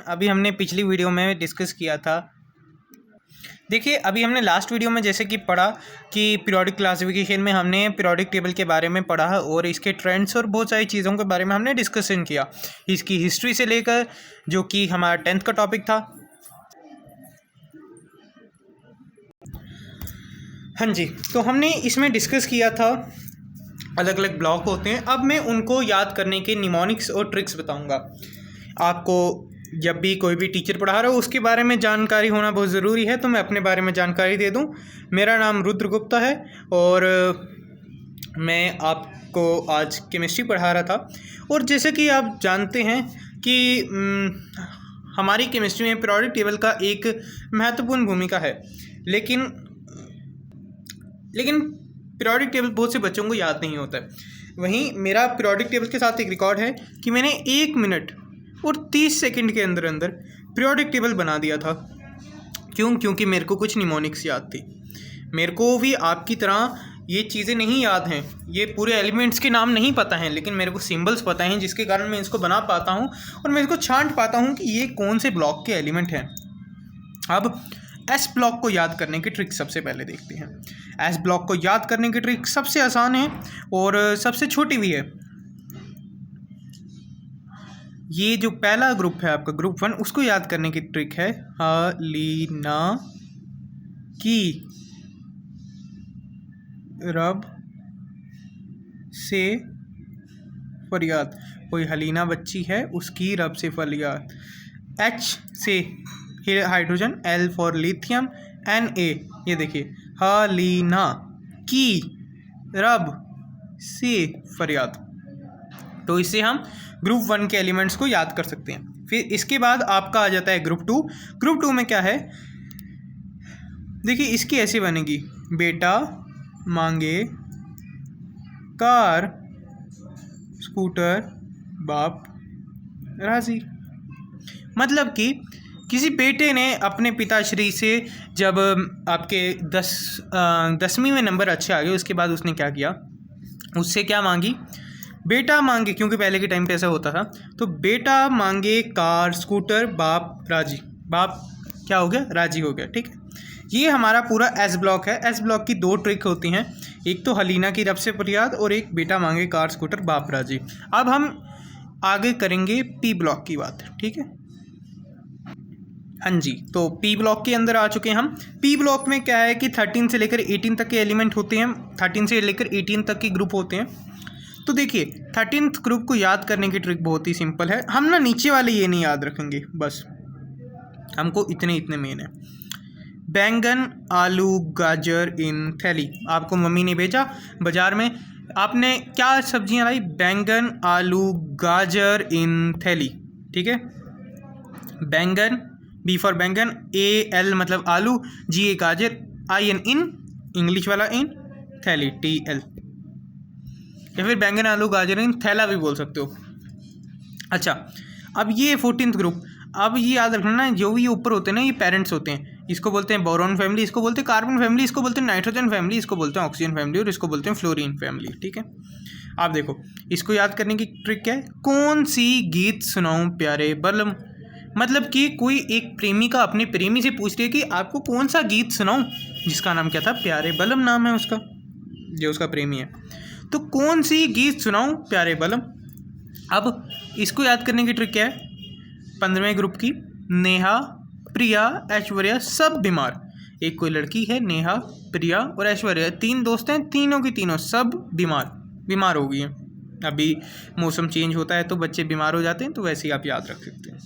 अभी हमने पिछली वीडियो में डिस्कस किया था। देखिए, अभी हमने लास्ट वीडियो में जैसे कि पढ़ा कि पीरियोडिक क्लासिफिकेशन में हमने पीरियोडिक टेबल के बारे में पढ़ा और इसके ट्रेंड्स और बहुत सारी चीज़ों के बारे में हमने डिस्कशन किया, इसकी हिस्ट्री से लेकर, जो कि हमारा 10th का टॉपिक था। हाँ जी, तो हमने इसमें डिस्कस किया था अलग अलग ब्लॉक होते हैं। अब मैं उनको याद करने के निमोनिक्स और ट्रिक्स बताऊंगा। आपको जब भी कोई भी टीचर पढ़ा रहा हो उसके बारे में जानकारी होना बहुत ज़रूरी है, तो मैं अपने बारे में जानकारी दे दूं। मेरा नाम रुद्र गुप्ता है और मैं आपको आज केमिस्ट्री पढ़ा रहा था। और जैसे कि आप जानते हैं कि हमारी केमिस्ट्री में पीरियोडिक टेबल का एक महत्वपूर्ण भूमिका है, लेकिन पीरियोडिक टेबल बहुत से बच्चों को याद नहीं होता है। वहीं मेरा पीरियोडिक टेबल के साथ एक रिकॉर्ड है कि मैंने 1 मिनट और 30 सेकंड के अंदर अंदर पीरियोडिक टेबल बना दिया था। क्योंकि मेरे को कुछ निमोनिक्स याद थी। मेरे को भी आपकी तरह ये चीज़ें नहीं याद हैं, ये पूरे एलिमेंट्स के नाम नहीं पता हैं, लेकिन मेरे को सिंबल्स पता हैं, जिसके कारण मैं इसको बना पाता हूँ और मैं इसको छांट पाता हूँ कि ये कौन से ब्लॉक के एलिमेंट हैं। अब एस ब्लॉक को याद करने की ट्रिक सबसे पहले देखते हैं। एस ब्लॉक को याद करने की ट्रिक सबसे आसान है और सबसे छोटी भी है। ये जो पहला ग्रुप है आपका ग्रुप 1, उसको याद करने की ट्रिक है हलीना की रब से फरियाद। कोई हलीना बच्ची है, उसकी रब से फरियाद। H से hydrogen, L for lithium, Na, ये देखिए हलीना की रब से फरियाद। तो इससे हम ग्रुप 1 के एलिमेंट्स को याद कर सकते हैं। फिर इसके बाद आपका आ जाता है ग्रुप 2। ग्रुप 2 में क्या है, देखिए इसकी ऐसे बनेगी, बेटा मांगे कार स्कूटर बाप राजी। मतलब कि किसी बेटे ने अपने पिताश्री से, जब आपके 10वीं में नंबर अच्छे आ गए, उसके बाद उसने क्या किया, उससे क्या मांगी, बेटा मांगे, क्योंकि पहले के टाइम पे ऐसा होता था, तो बेटा मांगे कार स्कूटर बाप राजी। बाप क्या हो गया, राजी हो गया। ठीक है, ये हमारा पूरा एस ब्लॉक है। एस ब्लॉक की 2 ट्रिक होती हैं, एक तो हलीना की रब से फरियाद और एक बेटा मांगे कार स्कूटर बाप राजी। अब हम आगे करेंगे पी ब्लॉक की बात। ठीक है, हाँ जी, तो पी ब्लॉक के अंदर आ चुके हैं हम। पी ब्लॉक में क्या है कि 13 से लेकर 18 तक के एलिमेंट होते हैं, 13 से लेकर 18 तक के ग्रुप होते हैं। तो देखिए 13th ग्रुप को याद करने की ट्रिक बहुत ही सिंपल है। हम ना नीचे वाले ये नहीं याद रखेंगे, बस हमको इतने मेन है। बैंगन आलू गाजर इन थैली। आपको मम्मी ने भेजा बाज़ार में, आपने क्या सब्जियां लाई, बैंगन आलू गाजर इन थैली। ठीक है, बैंगन, बी फॉर बैंगन, AL मतलब आलू, GA गाजर, IN इन, इंग्लिश वाला इन, थैली TL, या फिर बैंगन आलू गाजर इन थैला भी बोल सकते हो। अच्छा, अब ये 14th ग्रुप, अब ये याद रखना, जो भी ऊपर होते हैं ना, ये पेरेंट्स होते हैं। इसको बोलते हैं बोरॉन फैमिली, इसको बोलते हैं कार्बन फैमिली, इसको बोलते हैं नाइट्रोजन फैमिली, इसको बोलते हैं ऑक्सीजन फैमिली और इसको बोलते हैं फ्लोरीन फैमिली। ठीक है, आप देखो इसको याद करने की ट्रिक क्या है, कौन सी गीत सुनाऊं प्यारे बलम। मतलब कि कोई एक प्रेमिका अपने प्रेमी से पूछ रही है कि आपको कौन सा गीत सुनाऊं, जिसका नाम क्या था, प्यारे बलम नाम है उसका, जो उसका प्रेमी है। तो कौन सी गीत सुनाऊं प्यारे बलम। अब इसको याद करने की ट्रिक क्या है, 15वें ग्रुप की, नेहा प्रिया ऐश्वर्या सब बीमार। एक कोई लड़की है, नेहा प्रिया और ऐश्वर्या, 3 दोस्त हैं, तीनों की तीनों सब बीमार हो गई हैं। अभी मौसम चेंज होता है तो बच्चे बीमार हो जाते हैं, तो वैसे ही आप याद रख सकते हैं।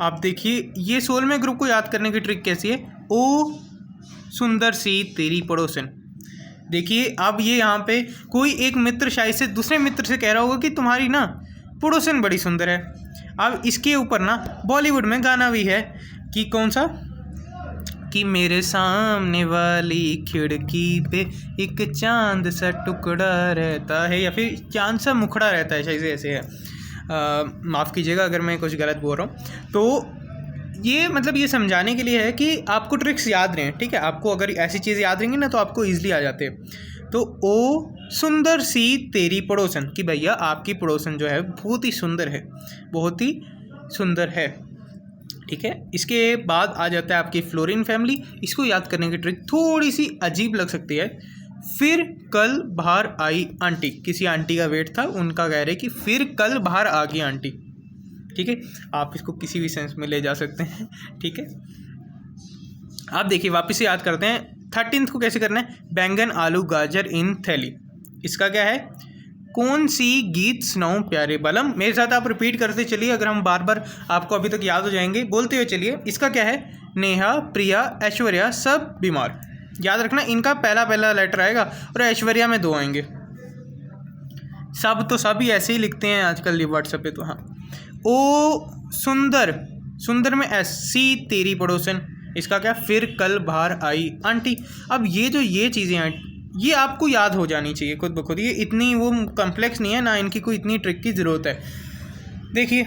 आप देखिए ये 16वें ग्रुप को याद करने की ट्रिक कैसी है, ओ सुंदर सी तेरी पड़ोसन। देखिए अब ये यहाँ पे कोई एक मित्र शायद से दूसरे मित्र से कह रहा होगा कि तुम्हारी ना पड़ोसन बड़ी सुंदर है। अब इसके ऊपर ना बॉलीवुड में गाना भी है कि कौन सा, कि मेरे सामने वाली खिड़की पे एक चांद सा टुकड़ा रहता है, या फिर चांद सा मुखड़ा रहता है, शायद से ऐसे है। माफ़ कीजिएगा अगर मैं कुछ गलत बोल रहा हूँ। तो ये मतलब ये समझाने के लिए है कि आपको ट्रिक्स याद रहें। ठीक है, आपको अगर ऐसी चीज़ याद रहेंगी ना तो आपको ईजिली आ जाते हैं। तो ओ सुंदर सी तेरी पड़ोसन, कि भैया आपकी पड़ोसन जो है बहुत ही सुंदर है, बहुत ही सुंदर है। ठीक है, इसके बाद आ जाता है आपकी फ्लोरीन फैमिली। इसको याद करने की ट्रिक थोड़ी सी अजीब लग सकती है। फिर कल बाहर आई आंटी, किसी आंटी का वेट था, उनका कह रहे कि फिर कल बाहर आ गई आंटी। ठीक है, आप इसको किसी भी सेंस में ले जा सकते हैं। ठीक है, आप देखिए वापस से याद करते हैं 13th को कैसे करना है। बैंगन आलू गाजर इन थैली, इसका क्या है, कौन सी गीत सुनाऊं प्यारे बलम। मेरे साथ आप रिपीट करते चलिए, अगर हम बार बार आपको अभी तक याद हो जाएंगे, बोलते हुए चलिए। इसका क्या है, नेहा प्रिया ऐश्वर्या सब बीमार। याद रखना इनका पहला लेटर आएगा और ऐश्वर्या में 2 आएंगे। सब तो सब ही ऐसे ही लिखते हैं आजकल ये व्हाट्सएप पे। तो हाँ, ओ सुंदर, सुंदर में एस, सी तेरी पड़ोसन, इसका क्या, फिर कल बाहर आई आंटी। अब ये चीज़ें हैं, ये आपको याद हो जानी चाहिए खुद ब खुद। ये इतनी वो कॉम्प्लेक्स नहीं है ना, इनकी कोई इतनी ट्रिक की ज़रूरत है। देखिए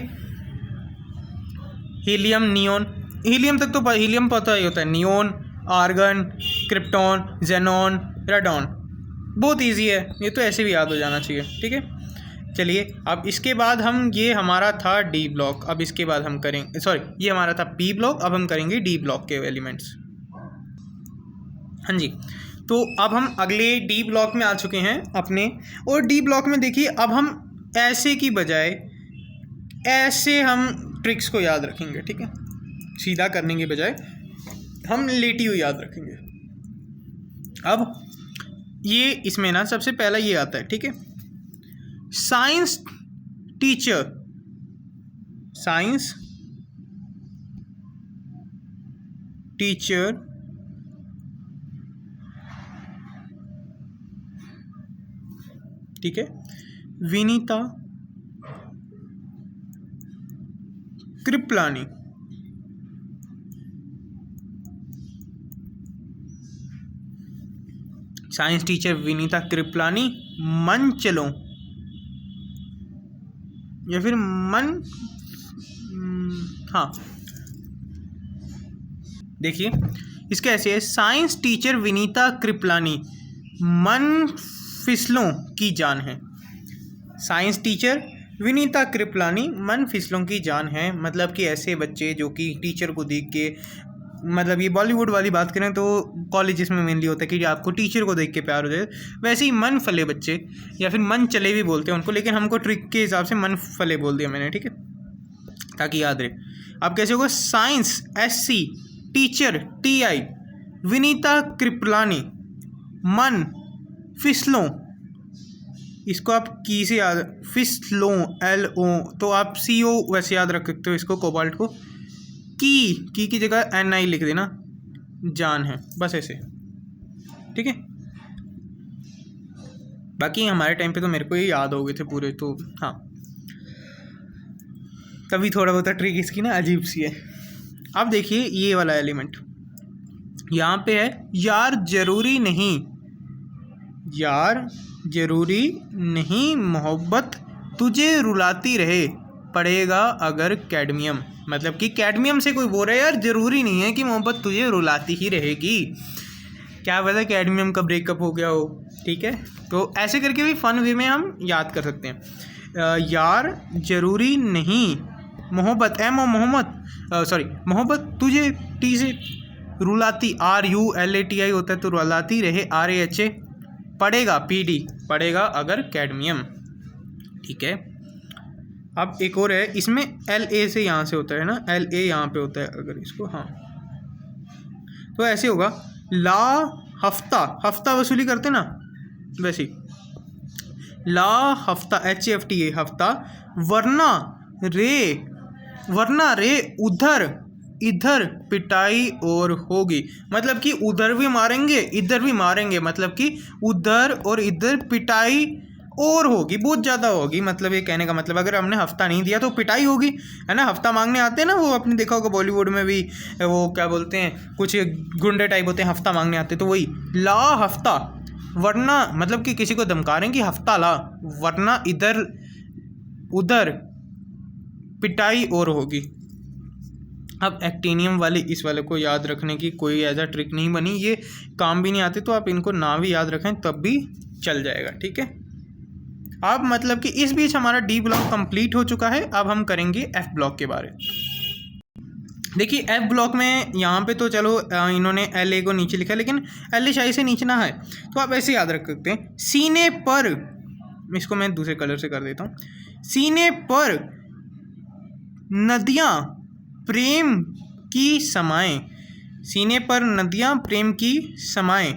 हीलियम नियोन, हीलियम तक तो हीलियम पता ही होता है। Neon, argon, krypton, xenon, radon, बहुत इजी है, ये तो ऐसे भी याद हो जाना चाहिए। ठीक है, चलिए अब इसके बाद हम, ये हमारा था डी ब्लॉक, अब इसके बाद हम करेंगे, सॉरी ये हमारा था पी ब्लॉक, अब हम करेंगे डी ब्लॉक के एलिमेंट्स। हाँ जी, तो अब हम अगले डी ब्लॉक में आ चुके हैं अपने। और डी ब्लॉक में देखिए अब हम ऐसे की बजाय ऐसे हम ट्रिक्स को याद रखेंगे। ठीक है, सीधा करने के बजाय हम लेटी हुई याद रखेंगे। अब ये इसमें ना सबसे पहला ये आता है। ठीक है, साइंस टीचर, साइंस टीचर ठीक है, विनीता कृपलानी, साइंस टीचर विनीता कृपलानी मन चलो, या फिर मन, हाँ देखिए इसका ऐसे है, साइंस टीचर विनीता कृपलानी मन फिसलों की जान है। साइंस टीचर विनीता कृपलानी मन फिसलों की जान है, मतलब कि ऐसे बच्चे जो कि टीचर को देख के, मतलब ये बॉलीवुड वाली बात करें तो कॉलेजेस में मेनली होता है कि आपको टीचर को देख के प्यार हो जाए, वैसे ही मन फले बच्चे या फिर मन चले भी बोलते हैं उनको, लेकिन हमको ट्रिक के हिसाब से मन फले बोल दिया मैंने। ठीक है, ताकि याद रहे। अब कैसे होगा, science SC teacher TI Vinita Kripalani मन फिसलों, इसको आप की से याद, फिसलों LO, तो आप CO वैसे याद रख सकते हो इसको, कोबाल्ट को। की जगह NI लिख देना, जान है, बस ऐसे। ठीक है, बाकी हमारे टाइम पे तो मेरे को ये याद हो गए थे पूरे, तो हाँ कभी थोड़ा बहुत ट्रिक इसकी ना अजीब सी है। अब देखिए ये वाला एलिमेंट यहाँ पे है, यार जरूरी नहीं, यार जरूरी नहीं मोहब्बत तुझे रुलाती रहे, पड़ेगा अगर कैडमियम, मतलब कि कैडमियम से कोई बोल रहा है यार जरूरी नहीं है कि मोहब्बत तुझे रुलाती ही रहेगी, क्या पता कैडमियम का ब्रेकअप हो गया हो। ठीक है, तो ऐसे करके भी फन वे में हम याद कर सकते हैं। यार जरूरी नहीं मोहब्बत, मोहब्बत तुझे टी से रुलाती, RULATI होता है, तो रुलाती रहे RAHA, पड़ेगा PD, पड़ेगा अगर कैडमियम। ठीक है, अब एक और है, इसमें LA से यहाँ से होता है ना, LA यहाँ पे होता है अगर इसको, हाँ तो ऐसे होगा, ला हफ्ता, हफ्ता वसूली करते ना वैसे, ला हफ्ता HAFTA हफ्ता, वरना रे उधर इधर पिटाई और होगी, मतलब कि उधर भी मारेंगे इधर भी मारेंगे, मतलब कि उधर और इधर पिटाई और होगी, बहुत ज़्यादा होगी। मतलब ये कहने का मतलब अगर हमने हफ्ता नहीं दिया तो पिटाई होगी, है ना। हफ्ता मांगने आते हैं ना, वो आपने देखा होगा बॉलीवुड में भी, वो क्या बोलते हैं, कुछ गुंडे टाइप होते हैं, हफ्ता मांगने आते, तो वही ला हफ्ता, वरना मतलब कि किसी को धमका रहे हैं कि हफ्ता ला, वरना इधर उधर पिटाई और होगी। अब एक्टिनियम वाले इस वाले को याद रखने की कोई ऐसा ट्रिक नहीं बनी, ये काम भी नहीं आते, तो आप इनको ना भी याद रखें तब भी चल जाएगा। ठीक है, अब मतलब कि इस बीच हमारा डी ब्लॉक कंप्लीट हो चुका है। अब हम करेंगे एफ ब्लॉक के बारे में। देखिए एफ ब्लॉक में यहाँ पे तो चलो इन्होंने एल ए को नीचे लिखा है, लेकिन एल ए शाही से नीचे ना है, तो आप ऐसे याद रख सकते हैं। सीने पर, इसको मैं दूसरे कलर से कर देता हूँ, सीने पर नदियाँ प्रेम की समाएं, सीने पर नदियाँ प्रेम की समाएं,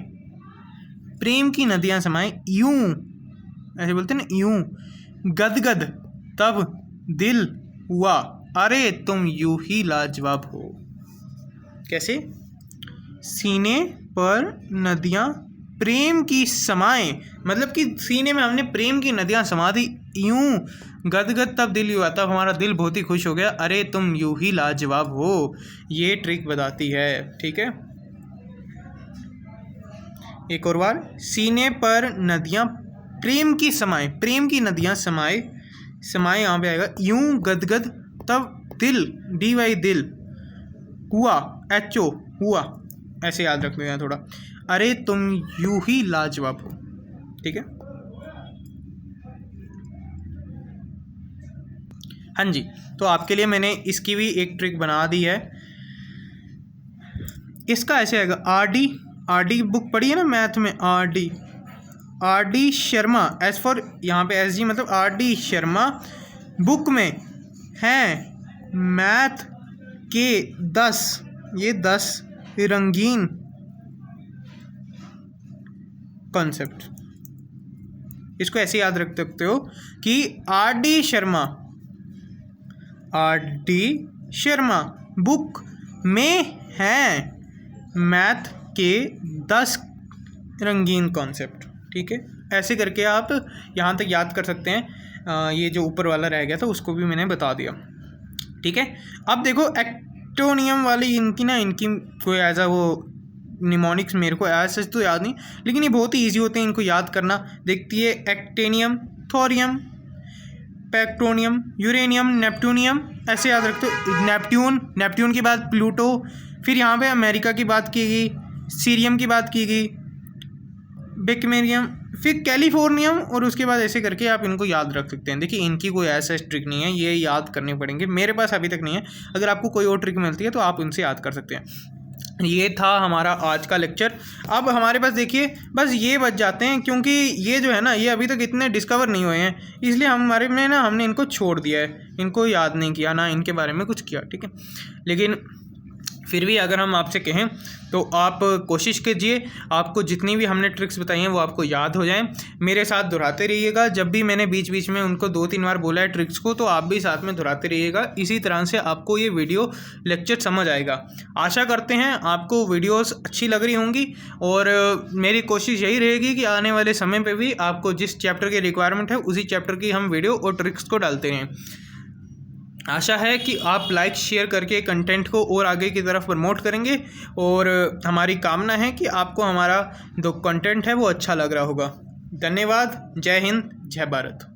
प्रेम की नदियाँ समाएं, यूं ऐसे बोलते हैं ना, यूं गदगद तब दिल हुआ, अरे तुम यूं ही लाजवाब हो। कैसे? सीने पर नदियाँ प्रेम की समाएं, मतलब कि सीने में हमने प्रेम की नदियाँ समा दी, यूं गदगद तब दिल हुआ, तब हमारा दिल बहुत ही खुश हो गया, अरे तुम यूं ही लाजवाब हो। ये ट्रिक बताती है। ठीक है, एक और बार, सीने पर नदियाँ प्रेम की समाएं, प्रेम की नदियाँ समाए, समाए यहाँ पे आएगा, यूं गदगद तब दिल, डी वाई दिल, हुआ, एच ओ हुआ, ऐसे याद रख लेना थोड़ा, अरे तुम यूं ही लाजवाब हो। ठीक है, हाँ जी, तो आपके लिए मैंने इसकी भी एक ट्रिक बना दी है। इसका ऐसे आएगा, आर डी बुक पढ़ी है ना मैथ में, R D Sharma, S for यहाँ पे एस जी मतलब आर डी शर्मा बुक में हैं मैथ के 10, ये 10 रंगीन कॉन्सेप्ट। इसको ऐसे याद रख सकते हो कि आर डी शर्मा बुक में हैं मैथ के 10 रंगीन कॉन्सेप्ट। ठीक है, ऐसे करके आप यहाँ तक याद कर सकते हैं। ये जो ऊपर वाला रह गया था उसको भी मैंने बता दिया। ठीक है, अब देखो एक्टोनियम वाली इनकी कोई ऐसा वो निमोनिक्स मेरे को ऐसा तो याद नहीं, लेकिन ये बहुत ही ईजी होते हैं इनको याद करना। देखती है, एक्टेनियम, थोरियम, पैक्टोनियम, यूरेनियम, नेपट्यूनियम, ऐसे याद रखते हो। नेपट्यून के बाद प्लूटो, फिर यहाँ पे अमेरिका की बात की गई, सीरियम की बात की गई, बेकमेरियम, फिर कैलिफोर्नियम, और उसके बाद ऐसे करके आप इनको याद रख सकते हैं। देखिए इनकी कोई ऐसा ट्रिक नहीं है, ये याद करने पड़ेंगे, मेरे पास अभी तक नहीं है। अगर आपको कोई और ट्रिक मिलती है तो आप उनसे याद कर सकते हैं। ये था हमारा आज का लेक्चर। अब हमारे पास देखिए बस ये बच जाते हैं, क्योंकि ये जो है ना ये अभी तक इतने डिस्कवर नहीं हुए हैं, इसलिए हमारे में ना हमने इनको छोड़ दिया है, इनको याद नहीं किया, ना इनके बारे में कुछ किया। ठीक है, लेकिन फिर भी अगर हम आपसे कहें तो आप कोशिश कीजिए आपको जितनी भी हमने ट्रिक्स बताई हैं वो आपको याद हो जाएं। मेरे साथ दोहराते रहिएगा, जब भी मैंने बीच बीच में उनको 2-3 बार बोला है ट्रिक्स को, तो आप भी साथ में दोहराते रहिएगा। इसी तरह से आपको ये वीडियो लेक्चर समझ आएगा। आशा करते हैं आपको वीडियोस अच्छी लग रही होंगी, और मेरी कोशिश यही रहेगी कि आने वाले समय पर भी आपको जिस चैप्टर की रिक्वायरमेंट है उसी चैप्टर की हम वीडियो और ट्रिक्स को डालते रहें। आशा है कि आप लाइक शेयर करके कंटेंट को और आगे की तरफ प्रमोट करेंगे, और हमारी कामना है कि आपको हमारा जो कंटेंट है वो अच्छा लग रहा होगा। धन्यवाद। जय हिंद, जय भारत।